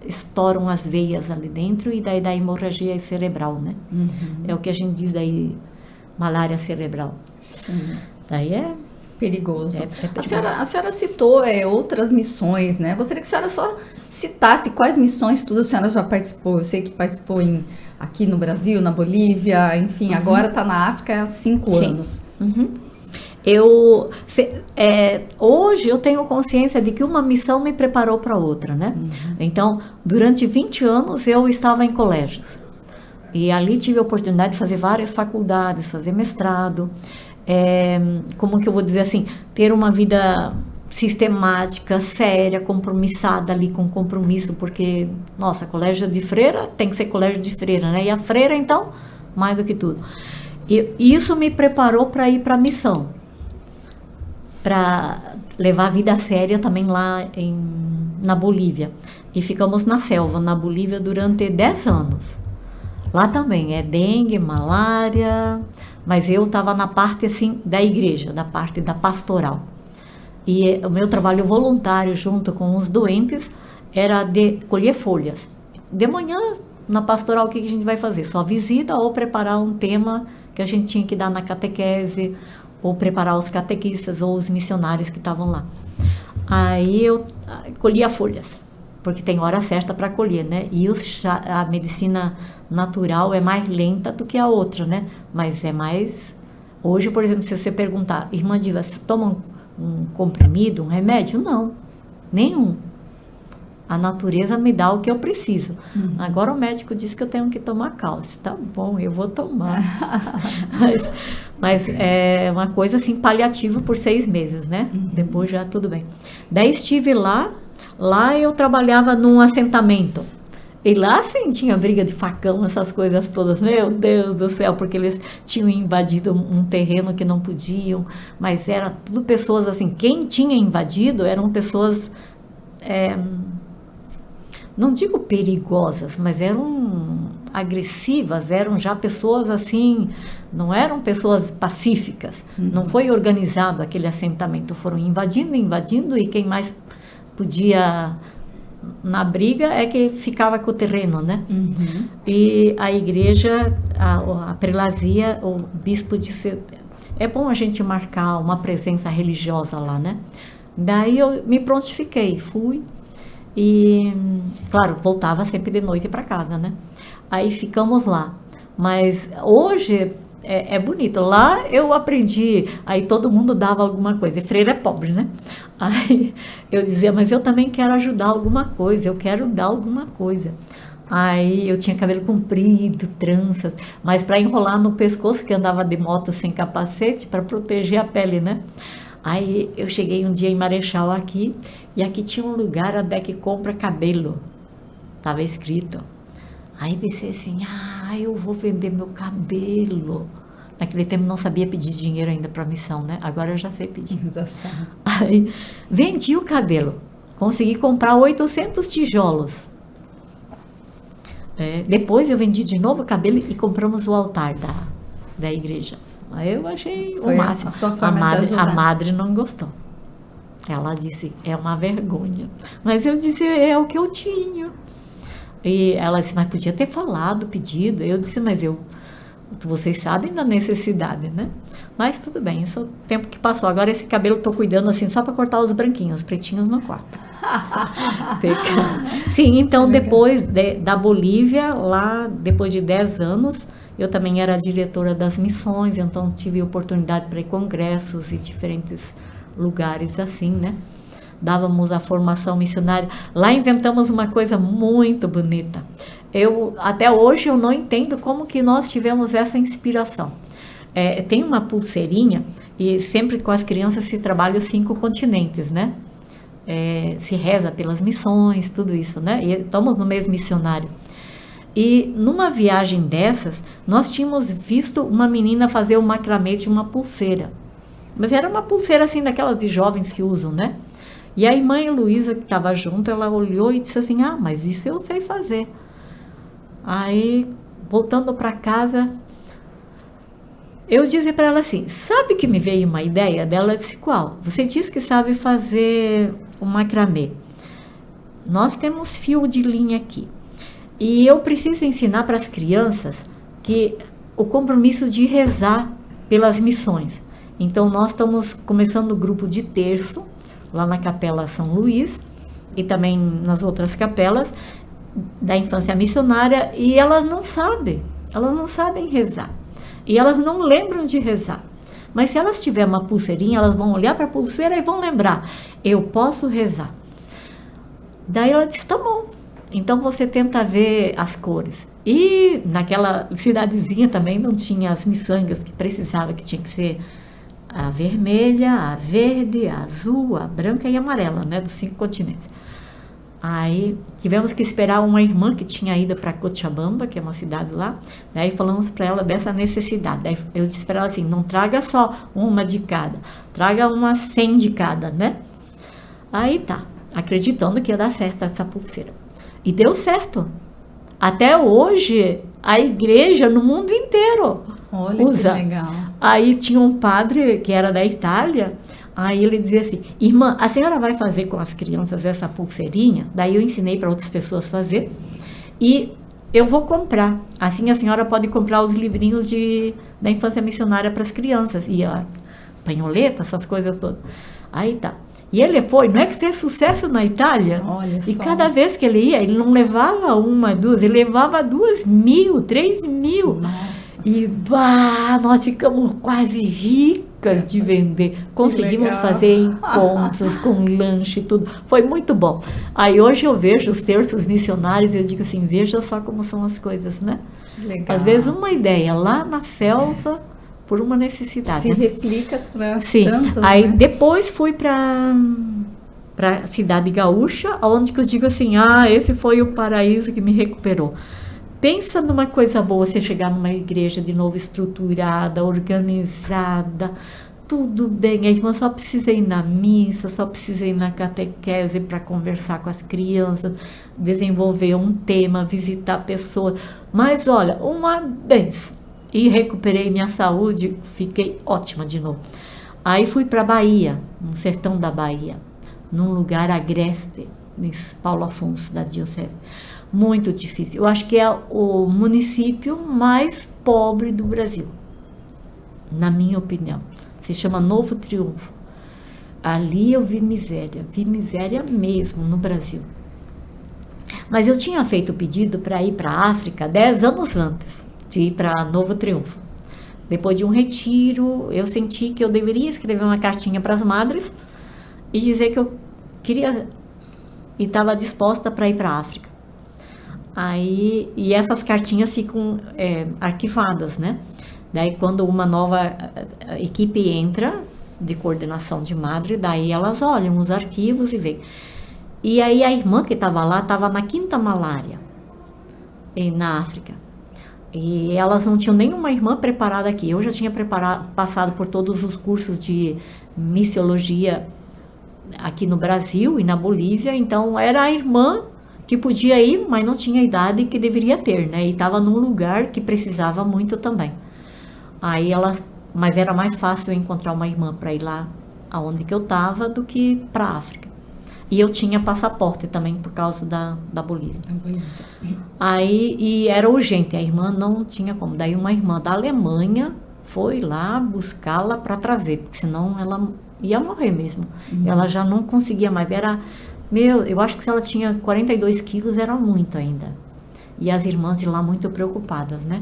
estouram as veias ali dentro e daí dá hemorragia cerebral, né? É o que a gente diz aí, malária cerebral. Sim. Daí é perigoso. perigoso. A senhora citou outras missões, né? Gostaria que a senhora só citasse quais missões tudo a senhora já participou. Eu sei que participou aqui no Brasil, na Bolívia, enfim, agora está na África há 5 anos. Hoje eu tenho consciência de que uma missão me preparou para outra, né? Então, durante 20 anos eu estava em colégios. E ali tive a oportunidade de fazer várias faculdades, fazer mestrado. Como que eu vou dizer assim, ter uma vida sistemática, séria, compromissada ali com compromisso, porque, nossa, colégio de freira tem que ser colégio de freira, né? E a freira, então, mais do que tudo. E isso me preparou para ir para a missão. para levar a vida a séria também lá na Bolívia. E ficamos na selva, na Bolívia, durante 10 anos. Lá também é dengue, malária, mas eu estava na parte assim da igreja, da parte da pastoral. E o meu trabalho voluntário junto com os doentes era de colher folhas. De manhã, na pastoral, o que a gente vai fazer? Só visita ou preparar um tema que a gente tinha que dar na catequese, ou preparar os catequistas ou os missionários que estavam lá. Aí eu colhia folhas, porque tem hora certa para colher, né? E a medicina natural é mais lenta do que a outra, né? Mas é mais... Hoje, por exemplo, se você perguntar, irmã Diva, você toma um comprimido, um remédio? Não, nenhum. A natureza me dá o que eu preciso. Agora o médico diz que eu tenho que tomar cálcio. Tá bom, eu vou tomar. mas é uma coisa assim, paliativa por 6 meses, né? Depois já tudo bem. Daí estive lá eu trabalhava num assentamento. E lá sim tinha briga de facão, essas coisas todas. Meu Deus do céu, porque eles tinham invadido um terreno que não podiam. Mas eram tudo pessoas assim, quem tinha invadido eram pessoas... não digo perigosas, mas eram agressivas, eram já pessoas assim, não eram pessoas pacíficas. Não foi organizado aquele assentamento, foram invadindo, e quem mais podia na briga é que ficava com o terreno, né? E a igreja, a prelazia, o bispo disse, é bom a gente marcar uma presença religiosa lá, né? Daí eu me prontifiquei, fui. E, claro, voltava sempre de noite para casa, né? Aí ficamos lá. Mas hoje é bonito. Lá eu aprendi, aí todo mundo dava alguma coisa. E freira é pobre, né? Aí eu dizia, mas eu também quero ajudar alguma coisa, eu quero dar alguma coisa. Aí eu tinha cabelo comprido, tranças, mas para enrolar no pescoço, que andava de moto sem capacete, para proteger a pele, né? Aí eu cheguei um dia em Marechal aqui, e aqui tinha um lugar onde é que compra cabelo. Estava escrito. Aí pensei assim, eu vou vender meu cabelo. Naquele tempo não sabia pedir dinheiro ainda para missão, né? Agora eu já sei pedir. Já sabe. Aí vendi o cabelo. Consegui comprar 800 tijolos. Depois eu vendi de novo o cabelo e compramos o altar da igreja. Aí eu achei o máximo. A sua forma de ajudar. A madre não gostou. Ela disse, é uma vergonha. Mas eu disse, é o que eu tinha. E ela disse, mas podia ter falado, pedido. Eu disse, mas vocês sabem da necessidade, né? Mas tudo bem, isso é o tempo que passou. Agora esse cabelo eu tô cuidando assim, só para cortar os branquinhos, os pretinhos não corta. Sim, então depois da Bolívia, lá depois de 10 anos, eu também era diretora das missões, então tive oportunidade para ir a congressos e diferentes lugares assim, né? Dávamos a formação missionária. Lá inventamos uma coisa muito bonita. Até hoje eu não entendo como que nós tivemos essa inspiração. Tem uma pulseirinha, e sempre com as crianças se trabalha os 5 continentes, né? Se reza pelas missões, tudo isso, né? E estamos no mês missionário. E numa viagem dessas, nós tínhamos visto uma menina fazer o macramê de uma pulseira. Mas era uma pulseira assim, daquelas de jovens que usam, né? E a irmã Heloísa, que estava junto, ela olhou e disse assim, mas isso eu sei fazer. Aí, voltando para casa, eu disse para ela assim, sabe que me veio uma ideia dela? Ela disse, qual? Você disse que sabe fazer o macramê. Nós temos fio de linha aqui. E eu preciso ensinar para as crianças que o compromisso de rezar pelas missões. Então, nós estamos começando o grupo de terço, lá na Capela São Luís, e também nas outras capelas da infância missionária, e elas não sabem rezar. E elas não lembram de rezar. Mas se elas tiverem uma pulseirinha, elas vão olhar para a pulseira e vão lembrar, eu posso rezar. Daí ela disse, tá bom. Então você tenta ver as cores. E naquela cidadezinha também não tinha as miçangas que precisava, que tinha que ser a vermelha, a verde, a azul, a branca e a amarela, né, dos 5 continentes. Aí tivemos que esperar uma irmã que tinha ido para Cochabamba, que é uma cidade lá. Daí falamos para ela dessa necessidade. Daí eu disse para ela assim, não traga só uma de cada, traga umas 100 de cada, né? Aí tá, acreditando que ia dar certo essa pulseira. E deu certo. Até hoje, a igreja no mundo inteiro usa. Que legal. Aí tinha um padre que era da Itália. Aí ele dizia assim, irmã, a senhora vai fazer com as crianças essa pulseirinha? Daí eu ensinei para outras pessoas fazer. E eu vou comprar. Assim a senhora pode comprar os livrinhos da infância missionária para as crianças. E a panholeta, essas coisas todas. Aí tá. E ele foi, não é que fez sucesso na Itália? Olha E só. cada vez que ele ia, ele não levava uma, duas, ele levava 2.000, 3.000. Nossa. E nós ficamos quase ricas de vender. Conseguimos legal. fazer encontros com lanche e tudo. Foi muito bom. Aí hoje eu vejo os terços missionários e eu digo assim, veja só como são as coisas, né? Que legal. Às vezes uma ideia lá na selva por uma necessidade. Se né? replica para Sim. tantos, Aí né? depois fui para cidade gaúcha, onde que eu digo assim, esse foi o paraíso que me recuperou. Pensa numa coisa boa, você chegar numa igreja de novo estruturada, organizada, tudo bem, a irmã só precisa ir na missa, só precisa ir na catequese para conversar com as crianças, desenvolver um tema, visitar pessoas, mas olha, uma benção. E recuperei minha saúde, fiquei ótima de novo. Aí fui para a Bahia, no sertão da Bahia, num lugar agreste, em Paulo Afonso, da diocese. Muito difícil. Eu acho que é o município mais pobre do Brasil, na minha opinião. Se chama Novo Triunfo. Ali eu vi miséria mesmo no Brasil. Mas eu tinha feito o pedido para ir para a África 10 anos antes de ir para Novo Triunfo. Depois de um retiro, eu senti que eu deveria escrever uma cartinha para as madres e dizer que eu queria e estava disposta para ir para a África. Aí, e essas cartinhas ficam arquivadas, né? Daí quando uma nova equipe entra de coordenação de madre, daí elas olham os arquivos e veem. E aí a irmã que estava lá estava na 5ª malária, na África. E elas não tinham nenhuma irmã preparada aqui. Eu já tinha passado por todos os cursos de missiologia aqui no Brasil e na Bolívia, então era a irmã que podia ir, mas não tinha a idade que deveria ter, né? E estava num lugar que precisava muito também. Aí mas era mais fácil eu encontrar uma irmã para ir lá aonde que eu estava do que para a África. E eu tinha passaporte também por causa da Bolívia. Aí, e era urgente, a irmã não tinha como. Daí uma irmã da Alemanha foi lá buscá-la para trazer, porque senão ela ia morrer mesmo. Ela já não conseguia mais. Eu acho que se ela tinha 42 quilos era muito ainda. E as irmãs de lá muito preocupadas, né?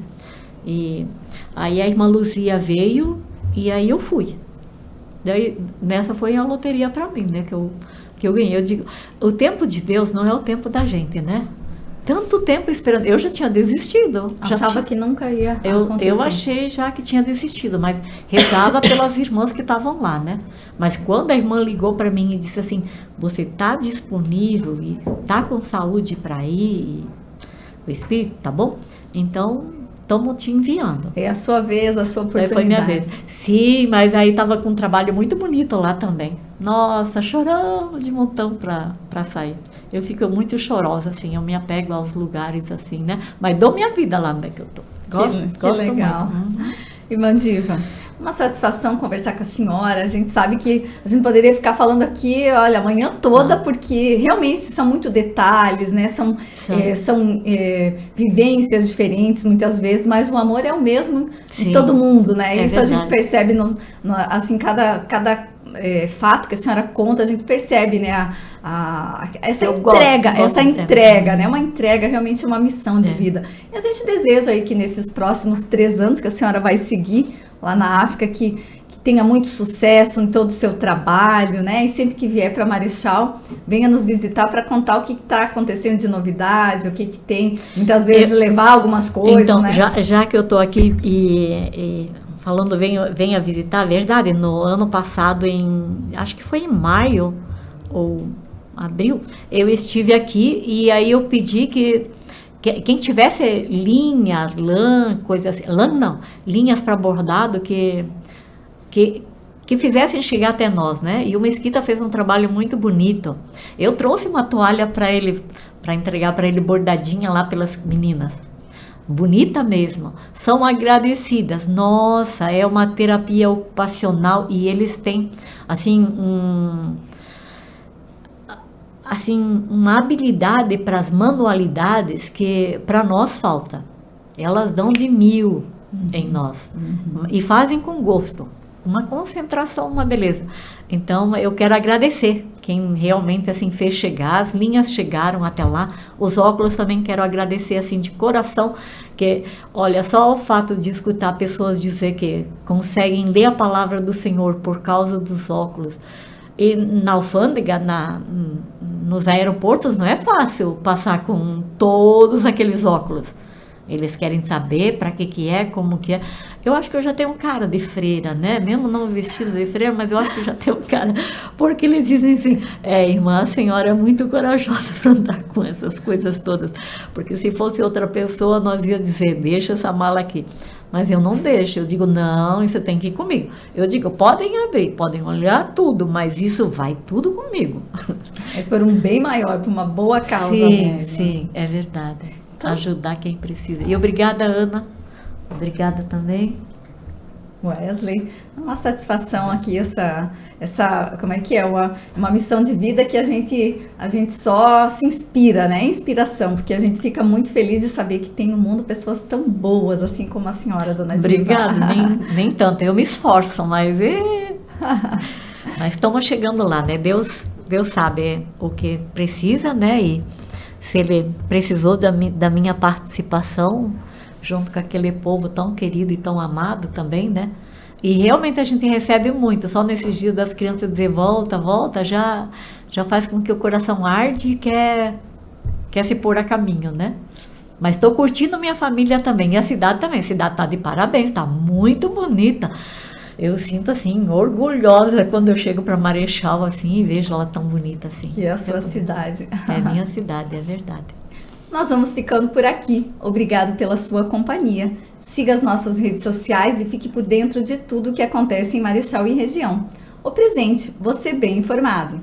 E aí a irmã Luzia veio e aí eu fui. Daí nessa foi a loteria para mim, né? Que eu ganhei. Eu digo, o tempo de Deus não é o tempo da gente, né? Tanto tempo esperando. Eu já tinha desistido. Achava que nunca ia acontecer. Eu achei já que tinha desistido, mas rezava pelas irmãs que estavam lá, né? Mas quando a irmã ligou para mim e disse assim, você está disponível e está com saúde para ir? O Espírito, tá bom? Então, estamos te enviando. É a sua vez, a sua oportunidade. Foi minha vez. Sim, mas aí estava com um trabalho muito bonito lá também. Nossa, choramos de montão para sair. Eu fico muito chorosa, assim, eu me apego aos lugares, assim, né? Mas dou minha vida lá onde é que eu tô. Gosto legal. muito. Irmã Diva, uma satisfação conversar com a senhora. A gente sabe que a gente poderia ficar falando aqui, olha, a manhã toda, porque realmente são muito detalhes, né? São vivências diferentes muitas vezes, mas o amor é o mesmo de todo mundo, né? Isso verdade. A gente percebe, assim, cada fato que a senhora conta, a gente percebe, né? Essa entrega, né? Uma entrega, realmente uma missão de vida. E a gente deseja aí que nesses próximos 3 anos que a senhora vai seguir lá na África, que tenha muito sucesso em todo o seu trabalho, né? E sempre que vier para Marechal, venha nos visitar para contar o que está acontecendo de novidade, o que tem, muitas vezes levar algumas coisas, então, né? Já que eu estou aqui falando, venha visitar, verdade, no ano passado, acho que foi em maio, ou abril, eu estive aqui e aí eu pedi que quem tivesse linha, lã, coisa assim, lã não, linhas para bordado que fizessem chegar até nós, né? E o Mesquita fez um trabalho muito bonito. Eu trouxe uma toalha para ele, para entregar para ele bordadinha lá pelas meninas. Bonita mesmo. São agradecidas. Nossa, é uma terapia ocupacional e eles têm assim uma habilidade para as manualidades que para nós falta. Elas dão de 1000 em nós e fazem com gosto. Uma concentração, uma beleza. Então, eu quero agradecer quem realmente assim fez chegar, as linhas chegaram até lá, os óculos também quero agradecer assim de coração, que olha, só o fato de escutar pessoas dizer que conseguem ler a palavra do Senhor por causa dos óculos. E na alfândega, nos aeroportos, não é fácil passar com todos aqueles óculos. Eles querem saber para que é, como que é. Eu acho que eu já tenho um cara de freira, né? Mesmo não vestido de freira, mas eu acho que eu já tenho um cara. Porque eles dizem assim, irmã, a senhora é muito corajosa para andar com essas coisas todas. Porque se fosse outra pessoa, nós ia dizer, deixa essa mala aqui. Mas eu não deixo, eu digo, não, isso tem que ir comigo. Eu digo, podem abrir, podem olhar tudo, mas isso vai tudo comigo. É por um bem maior, por uma boa causa. Sim, né? sim, é verdade. Ajudar quem precisa. E obrigada, Ana. Obrigada também. Wesley, uma satisfação aqui essa como é que é, uma missão de vida que a gente só se inspira, né? Inspiração, porque a gente fica muito feliz de saber que tem no mundo pessoas tão boas, assim como a senhora, dona Diva. Obrigada, nem tanto, eu me esforço, mas estamos chegando lá, né? Deus sabe o que precisa, né? E se ele precisou da minha participação, junto com aquele povo tão querido e tão amado também, né? E realmente a gente recebe muito, só nesses dias das crianças dizer volta, volta, já faz com que o coração arde e quer se pôr a caminho, né? Mas estou curtindo minha família também, e a cidade também, a cidade está de parabéns, está muito bonita. Eu sinto assim, orgulhosa quando eu chego para Marechal assim e vejo ela tão bonita assim. Que é a sua cidade. É minha cidade, é verdade. Nós vamos ficando por aqui. Obrigado pela sua companhia. Siga as nossas redes sociais e fique por dentro de tudo o que acontece em Marechal e região. O Presente, você bem informado.